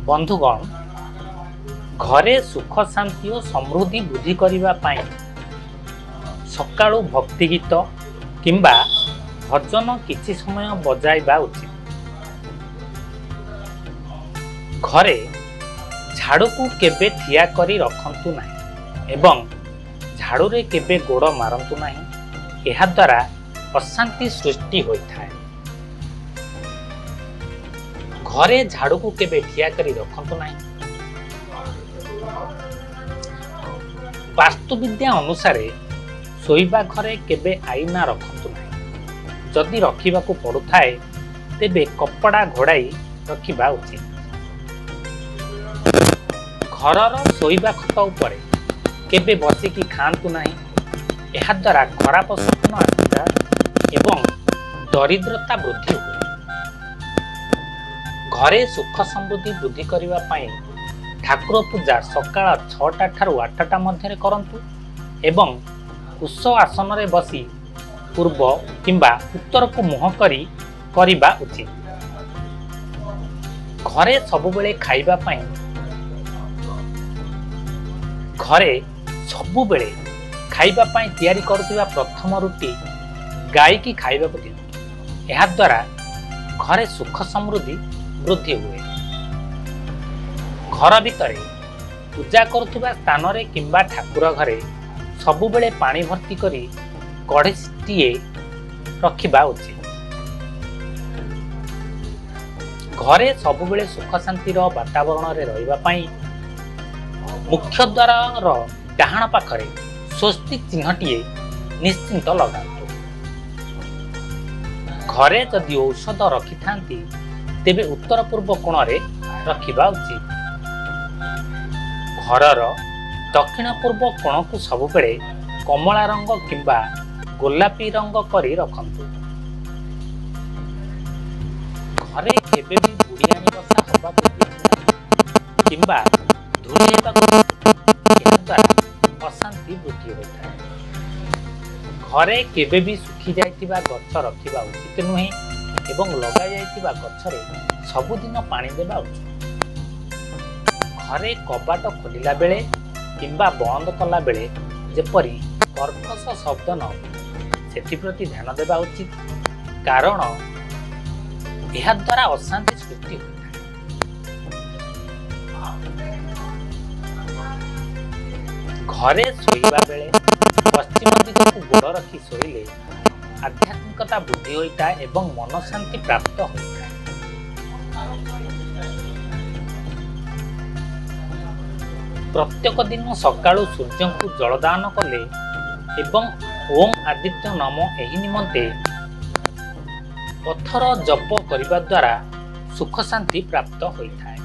बंधुगण घरे सुख शांति और समृद्धि वृद्धि करने सकाळु भक्ति गीत किंबा भजन किछि समय बजाइबा उचित। घरे झाड़ू को केबे ठिया करी रखंतु नाही एवं झाड़ू रे केबे गोड़ मारंतु नाही। एहा द्वारा अशांति सृष्टि होइथाय। घरे झाड़ू को केबे ठिया करी रखंतु नाही। वास्तुविद्या अनुसार शोइबा घरे केबे आईना रखंतु नाही। जदि रखिबा को पड़ुथाय तेबे कपड़ा घोड़ाई रखिबा उचित। घरर शोइबा खट उपरे केबे बसिकी खांतु नाही। एहा द्वारा खराब स्वप्न आसिଥାଏ एवं दरिद्रता वृद्धि हुए। घरे सुख समृद्धि वृद्धि करने पाई ठाकुर पूजा सकाळ 6टा ठारू 8टा मध्य करंतु एवं उष आसन रे बसी पूर्व किंबा उत्तर को मुह करी करिबा उचित। घरे सबुबेले खाइबा पाई घरे सबुबेले खाइबा पाई तैयारी करुथिबा प्रथम रुटी गाय की खाइबा को दियंतु। एहा द्वारा घरे सुख समृद्धि वृद्धि हुए। घर भितर पूजा करुथिबा स्थान रे किंबा ठाकुर घरे सबुबेले पानी भर्ती करी कढ़ीटीए रखिबा उचित। घरे सबुबेले सुख शांतिर वातावरण रे रहिबा पाई मुख्य द्वार डाहाण पाखरे स्वस्तिक चिन्हटीए निश्चिंत लगातु। घरे जदि औषध रखि थांती तेबे उत्तर पूर्व कोण रे रखिबा उचित। घरर दक्षिण पूर्व कोण को सबुबेले कमला रंग किंबा गोलापी रंग करी रखंतु। घरे केबे भी बुढ़ियानी बसा हवा को किंबा धूली अशांति वृद्धि होता है। घरे केबे भी सुखी जाइतिबा गछ रखिबा उचित नुहे एवं लगा जाइतिबा गछरे सबुदिन पानी देबा उचित। घरे कबाट खोलिला बेले किंबा बंद कला बेले जेपरी कर्कश शब्द न सेथि प्रति ध्यान देबा उचित, कारण एहा द्वारा अशांति सृष्टि होता है। घरे शोइबा बेले पश्चिम दिग को गोड़ रखी शोइले आध्यात्मिकता वृद्धि होता है एवं मन शांति प्राप्त होता है। प्रत्येक दिन सकाळु सूर्य को जलदान कले एवं ओम आदित्य नाम एही निमंते पत्थर जप करिबा द्वारा सुख शांति प्राप्त होता है।